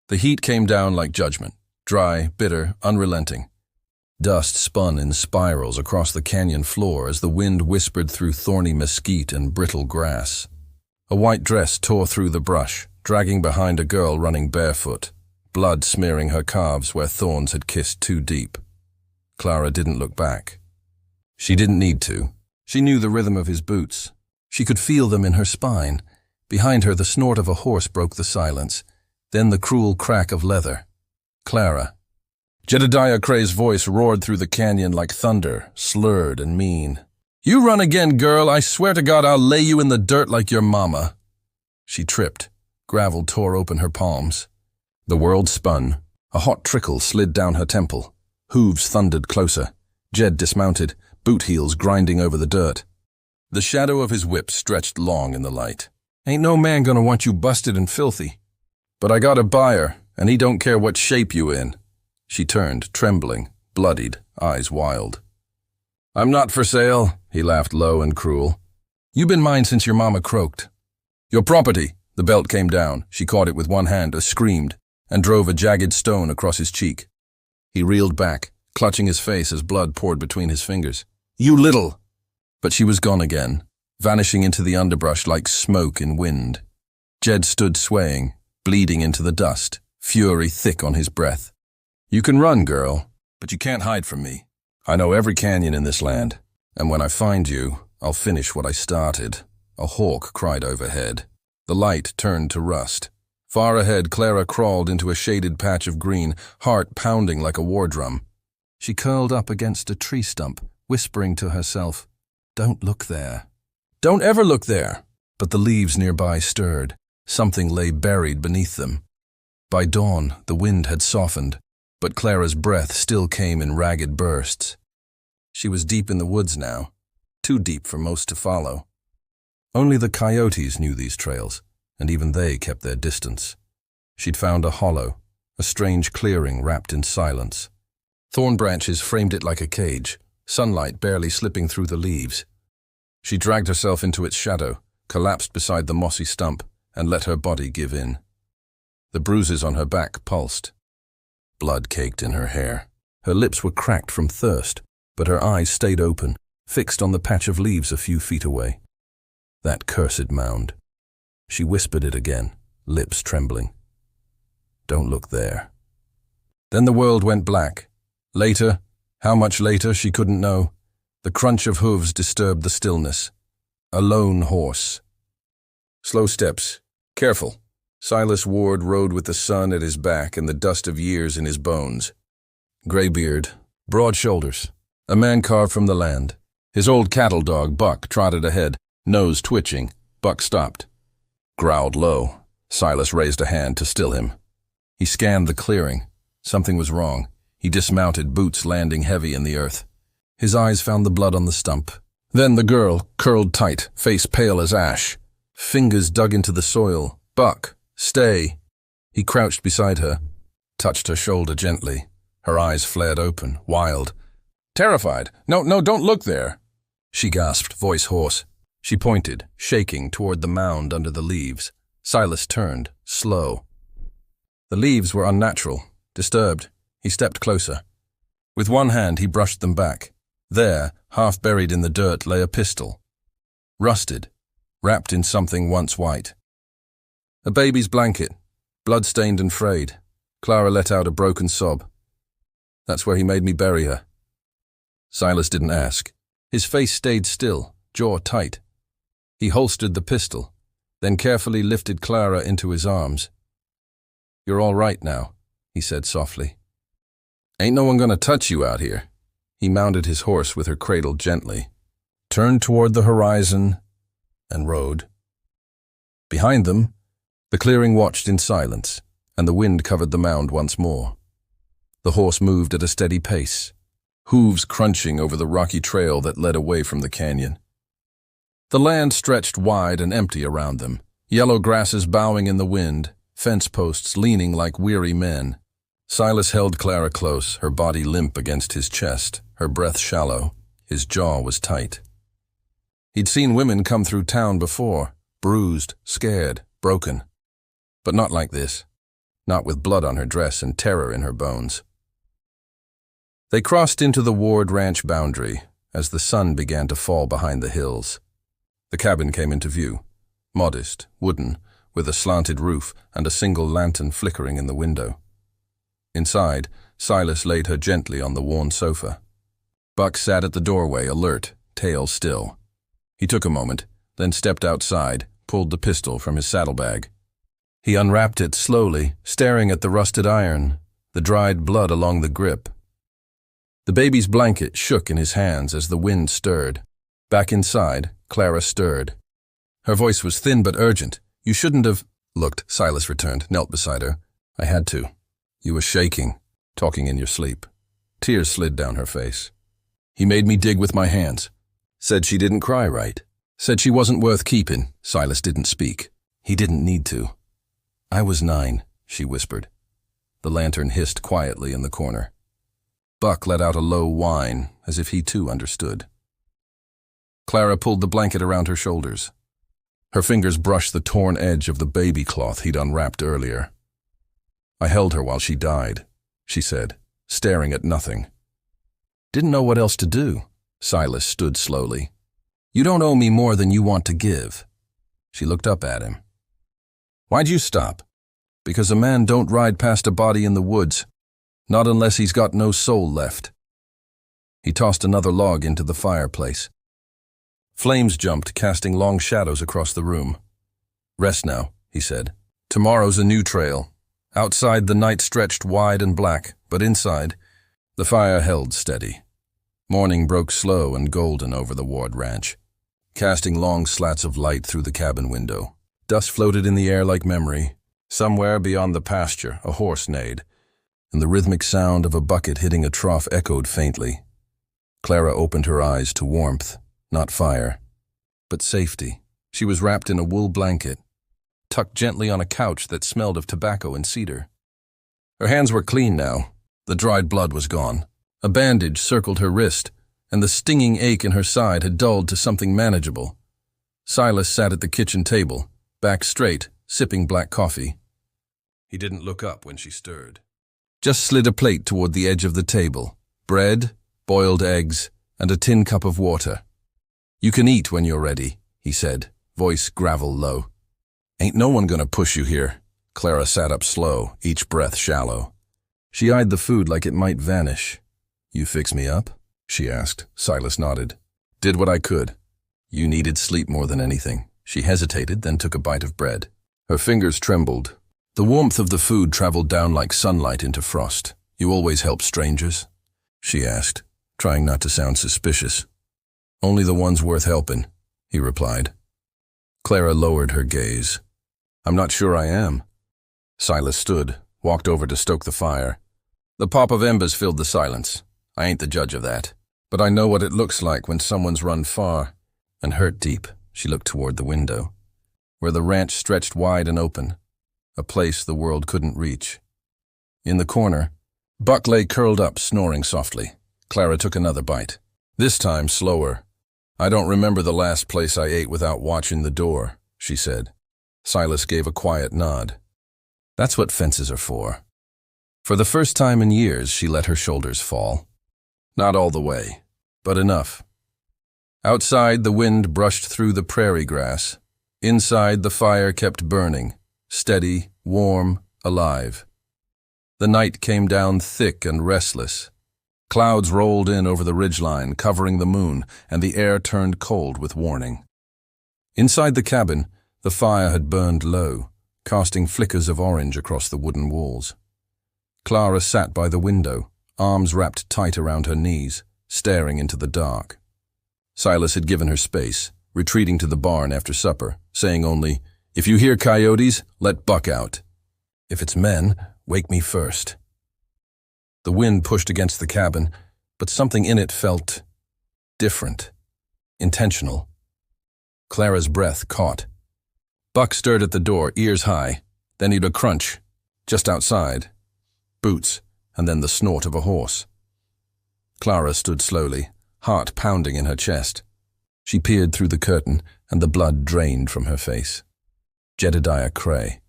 The heat came down like judgment, dry, bitter, unrelenting. Dust spun in spirals across the canyon floor as the wind whispered through thorny mesquite and brittle grass. A white dress tore through the brush, dragging behind a girl running barefoot, blood smearing her calves where thorns had kissed too deep. Clara didn't look back. She didn't need to. She knew the rhythm of his boots. She could feel them in her spine. Behind her, the snort of a horse broke the silence, then the cruel crack of leather. Clara. Jedediah Cray's voice roared through the canyon like thunder, slurred and mean. "You run again, girl. I swear to God I'll lay you in the dirt like your mama." She tripped. Gravel tore open her palms. The world spun. A hot trickle slid down her temple. Hooves thundered closer. Jed dismounted, boot heels grinding over the dirt. The shadow of his whip stretched long in the light. "Ain't no man gonna want you busted and filthy. But I got a buyer, and he don't care what shape you in." She turned, trembling, bloodied, eyes wild. "I'm not for sale," he laughed low and cruel. "You been mine since your mama croaked." "Your property." The belt came down. She caught it with one hand, screamed, and drove a jagged stone across his cheek. He reeled back, clutching his face as blood poured between his fingers. "You little!" But she was gone again, vanishing into the underbrush like smoke in wind. Jed stood swaying, bleeding into the dust, fury thick on his breath. "You can run, girl, but you can't hide from me. I know every canyon in this land, and when I find you, I'll finish what I started." A hawk cried overhead. The light turned to rust. Far ahead, Clara crawled into a shaded patch of green, heart pounding like a war drum. She curled up against a tree stump, whispering to herself, "Don't look there. Don't ever look there." But the leaves nearby stirred. Something lay buried beneath them. By dawn, the wind had softened, but Clara's breath still came in ragged bursts. She was deep in the woods now, too deep for most to follow. Only the coyotes knew these trails, and even they kept their distance. She'd found a hollow, a strange clearing wrapped in silence. Thorn branches framed it like a cage, sunlight barely slipping through the leaves. She dragged herself into its shadow, collapsed beside the mossy stump, and let her body give in. The bruises on her back pulsed. Blood caked in her hair. Her lips were cracked from thirst, but her eyes stayed open, fixed on the patch of leaves a few feet away. That cursed mound. She whispered it again, lips trembling. "Don't look there." Then the world went black. Later, how much later she couldn't know, the crunch of hooves disturbed the stillness. A lone horse. Slow steps. Careful. Silas Ward rode with the sun at his back and the dust of years in his bones. Gray beard, broad shoulders. A man carved from the land. His old cattle dog, Buck, trotted ahead, nose twitching. Buck stopped. Growled low. Silas raised a hand to still him. He scanned the clearing. Something was wrong. He dismounted, boots landing heavy in the earth. His eyes found the blood on the stump. Then the girl, curled tight, face pale as ash. Fingers dug into the soil. "Buck, stay." He crouched beside her, touched her shoulder gently. Her eyes flared open, wild. "Terrified. No, don't look there." She gasped, voice hoarse. She pointed, shaking, toward the mound under the leaves. Silas turned, slow. The leaves were unnatural, disturbed. He stepped closer. With one hand, he brushed them back. There, half buried in the dirt, lay a pistol. Rusted, wrapped in something once white. A baby's blanket, blood-stained and frayed. Clara let out a broken sob. "That's where he made me bury her." Silas didn't ask. His face stayed still, jaw tight. He holstered the pistol, then carefully lifted Clara into his arms. "You're all right now," he said softly. "Ain't no one gonna touch you out here." He mounted his horse with her cradled gently, turned toward the horizon, and rode. Behind them, the clearing watched in silence, and the wind covered the mound once more. The horse moved at a steady pace, hooves crunching over the rocky trail that led away from the canyon. The land stretched wide and empty around them, yellow grasses bowing in the wind, fence posts leaning like weary men. Silas held Clara close, her body limp against his chest, her breath shallow. His jaw was tight. He'd seen women come through town before, bruised, scared, broken. But not like this. not with blood on her dress and terror in her bones. They crossed into the Ward Ranch boundary as the sun began to fall behind the hills. The cabin came into view, modest, wooden, with a slanted roof and a single lantern flickering in the window. Inside, Silas laid her gently on the worn sofa. Buck sat at the doorway, alert, tail still. He took a moment, then stepped outside, pulled the pistol from his saddlebag. He unwrapped it slowly, staring at the rusted iron, the dried blood along the grip. The baby's blanket shook in his hands as the wind stirred. Back inside, Clara stirred. Her voice was thin but urgent. "You shouldn't have—" "Looked," Silas returned, knelt beside her. "I had to. You were shaking, talking in your sleep." Tears slid down her face. "He made me dig with my hands. Said she didn't cry right. Said she wasn't worth keeping." Silas didn't speak. He didn't need to. "I was 9, she whispered. The lantern hissed quietly in the corner. Buck let out a low whine, as if he too understood. Clara pulled the blanket around her shoulders. Her fingers brushed the torn edge of the baby cloth he'd unwrapped earlier. "I held her while she died," she said, staring at nothing. "Didn't know what else to do." Silas stood slowly. "You don't owe me more than you want to give." She looked up at him. "Why'd you stop?" "Because a man don't ride past a body in the woods, not unless he's got no soul left." He tossed another log into the fireplace. Flames jumped, casting long shadows across the room. "Rest now," he said. "Tomorrow's a new trail." Outside the night stretched wide and black, but inside, the fire held steady. Morning broke slow and golden over the Ward Ranch, casting long slats of light through the cabin window. Dust floated in the air like memory. Somewhere beyond the pasture, a horse neighed, and the rhythmic sound of a bucket hitting a trough echoed faintly. Clara opened her eyes to warmth, not fire, but safety. She was wrapped in a wool blanket, tucked gently on a couch that smelled of tobacco and cedar. Her hands were clean now. The dried blood was gone. A bandage circled her wrist, and the stinging ache in her side had dulled to something manageable. Silas sat at the kitchen table, back straight, sipping black coffee. He didn't look up when she stirred. Just slid a plate toward the edge of the table. Bread, boiled eggs, and a tin cup of water. "You can eat when you're ready," he said, voice gravel low. "Ain't no one gonna push you here." Clara sat up slow, each breath shallow. She eyed the food like it might vanish. "You fix me up?" she asked. Silas nodded. "Did what I could. You needed sleep more than anything." She hesitated, then took a bite of bread. Her fingers trembled. The warmth of the food traveled down like sunlight into frost. "You always help strangers?" she asked, trying not to sound suspicious. "Only the ones worth helping," he replied. Clara lowered her gaze. "I'm not sure I am." Silas stood, walked over to stoke the fire. The pop of embers filled the silence. "I ain't the judge of that, but I know what it looks like when someone's run far and hurt deep." She looked toward the window, where the ranch stretched wide and open, a place the world couldn't reach. In the corner, Buck lay curled up, snoring softly. Clara took another bite, this time slower. "I don't remember the last place I ate without watching the door," she said. Silas gave a quiet nod. "That's what fences are for." For the first time in years, she let her shoulders fall. Not all the way, but enough. Outside, the wind brushed through the prairie grass. Inside, the fire kept burning, steady, warm, alive. The night came down thick and restless. Clouds rolled in over the ridgeline, covering the moon, and the air turned cold with warning. Inside the cabin, the fire had burned low, casting flickers of orange across the wooden walls. Clara sat by the window, arms wrapped tight around her knees, staring into the dark. Silas had given her space, retreating to the barn after supper, saying only, "If you hear coyotes, let Buck out. If it's men, wake me first." The wind pushed against the cabin, but something in it felt different, intentional. Clara's breath caught. Buck stirred at the door, ears high. Then he'd a crunch, just outside. Boots, and then the snort of a horse. Clara stood slowly, heart pounding in her chest. She peered through the curtain, and the blood drained from her face. Jedediah Cray.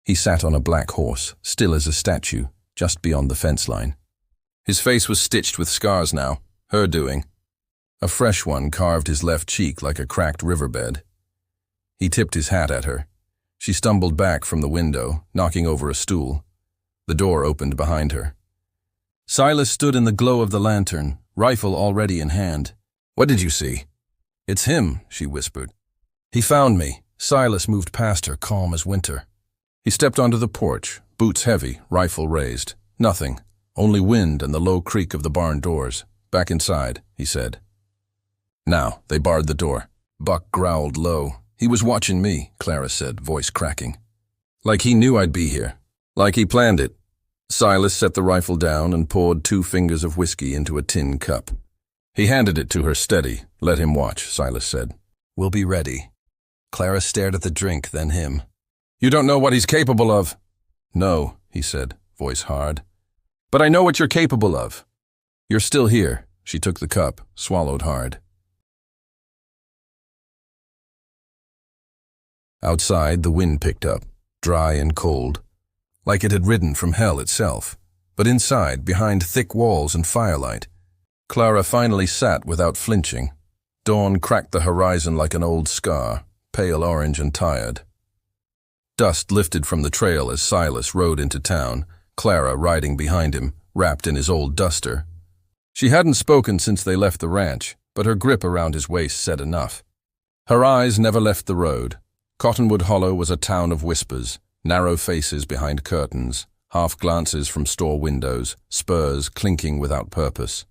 He sat on a black horse, still as a statue, just beyond the fence line. His face was stitched with scars now, her doing. A fresh one carved his left cheek like a cracked riverbed. He tipped his hat at her. She stumbled back from the window, knocking over a stool. The door opened behind her. Silas stood in the glow of the lantern, rifle already in hand. "What did you see?" "It's him," she whispered. "He found me." Silas moved past her, calm as winter. He stepped onto the porch, boots heavy, rifle raised. Nothing, only wind and the low creak of the barn doors. "Back inside," he said. Now, they barred the door. Buck growled low. "He was watching me," Clara said, voice cracking. "Like he knew I'd be here. Like he planned it." Silas set the rifle down and poured 2 fingers of whiskey into a tin cup. He handed it to her steady. "Let him watch," Silas said. "We'll be ready." Clara stared at the drink, then him. "You don't know what he's capable of." "No," he said, voice hard. "But I know what you're capable of. You're still here." She took the cup, swallowed hard. Outside, the wind picked up, dry and cold, like it had ridden from hell itself. But inside, behind thick walls and firelight, Clara finally sat without flinching. Dawn cracked the horizon like an old scar, pale orange and tired. Dust lifted from the trail as Silas rode into town, Clara riding behind him, wrapped in his old duster. She hadn't spoken since they left the ranch, but her grip around his waist said enough. Her eyes never left the road. Cottonwood Hollow was a town of whispers, narrow faces behind curtains, half glances from store windows, spurs clinking without purpose.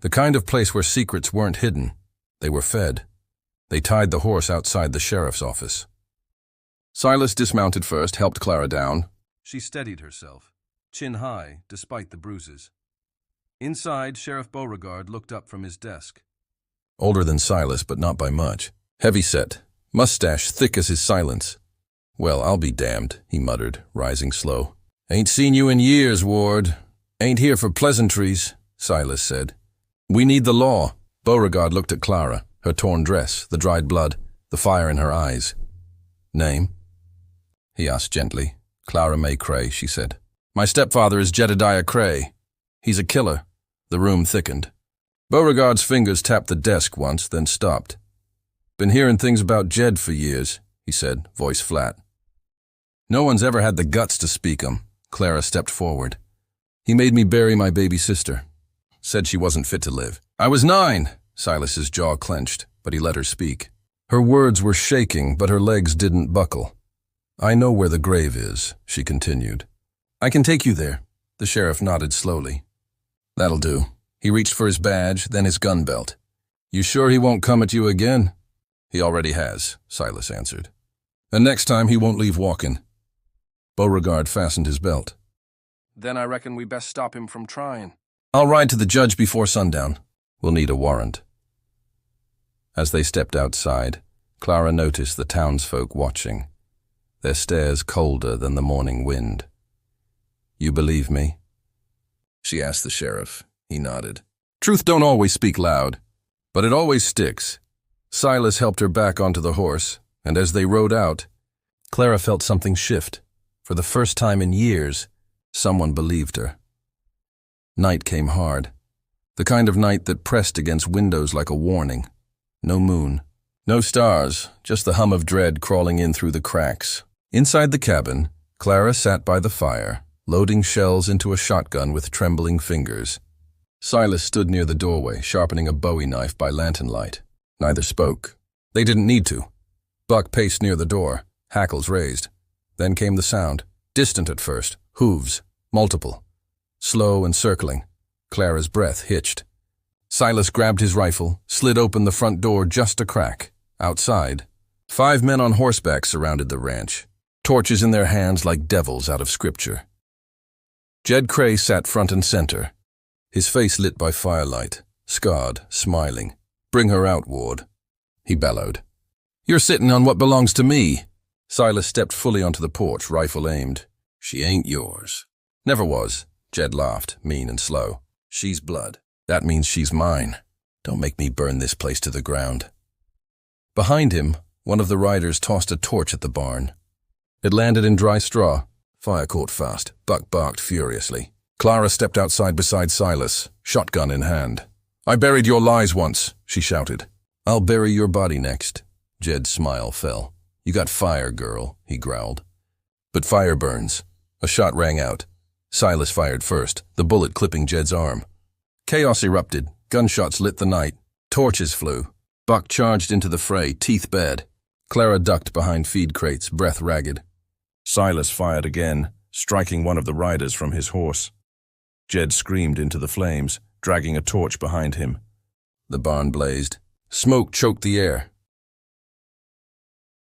The kind of place where secrets weren't hidden. They were fed. They tied the horse outside the sheriff's office. Silas dismounted first, helped Clara down. She steadied herself, chin high, despite the bruises. Inside, Sheriff Beauregard looked up from his desk. Older than Silas, but not by much. Heavy-set, mustache thick as his silence. "Well, I'll be damned," he muttered, rising slow. "Ain't seen you in years, Ward. Ain't here for pleasantries," Silas said. "We need the law." Beauregard looked at Clara, her torn dress, the dried blood, the fire in her eyes. "Name?" he asked gently. "Clara May Cray," she said. "My stepfather is Jedediah Cray. He's a killer." The room thickened. Beauregard's fingers tapped the desk once, then stopped. "Been hearing things about Jed for years," he said, voice flat. "No one's ever had the guts to speak 'em." Clara stepped forward. "He made me bury my baby sister. Said she wasn't fit to live. I was 9. Silas's jaw clenched, but he let her speak. Her words were shaking, but her legs didn't buckle. "I know where the grave is," she continued. "I can take you there." The sheriff nodded slowly. "That'll do." He reached for his badge, then his gun belt. "You sure he won't come at you again?" "He already has," Silas answered. "And next time he won't leave walking." Beauregard fastened his belt. "Then I reckon we best stop him from trying." "I'll ride to the judge before sundown. We'll need a warrant." As they stepped outside, Clara noticed the townsfolk watching, their stares colder than the morning wind. "You believe me?" she asked the sheriff. He nodded. "Truth don't always speak loud, but it always sticks." Silas helped her back onto the horse, and as they rode out, Clara felt something shift. For the first time in years, someone believed her. Night came hard, the kind of night that pressed against windows like a warning. No moon, no stars, just the hum of dread crawling in through the cracks. Inside the cabin, Clara sat by the fire, loading shells into a shotgun with trembling fingers. Silas stood near the doorway, sharpening a Bowie knife by lantern light. Neither spoke. They didn't need to. Buck paced near the door, hackles raised. Then came the sound, distant at first, hooves, multiple. Slow and circling. Clara's breath hitched. Silas grabbed his rifle, slid open the front door just a crack. Outside, 5 men on horseback surrounded the ranch, torches in their hands like devils out of scripture. Jed Cray sat front and center, his face lit by firelight, scarred, smiling. "Bring her out, Ward," he bellowed. "You're sitting on what belongs to me." Silas stepped fully onto the porch, rifle aimed. "She ain't yours." "Never was," Jed laughed, mean and slow. "She's blood. That means she's mine. Don't make me burn this place to the ground." Behind him, one of the riders tossed a torch at the barn. It landed in dry straw. Fire caught fast. Buck barked furiously. Clara stepped outside beside Silas, shotgun in hand. "I buried your lies once," she shouted. "I'll bury your body next." Jed's smile fell. "You got fire, girl," he growled. But fire burns. A shot rang out. Silas fired first, the bullet clipping Jed's arm. Chaos erupted. Gunshots lit the night. Torches flew. Buck charged into the fray, teeth bared. Clara ducked behind feed crates, breath ragged. Silas fired again, striking one of the riders from his horse. Jed screamed into the flames, dragging a torch behind him. The barn blazed. Smoke choked the air.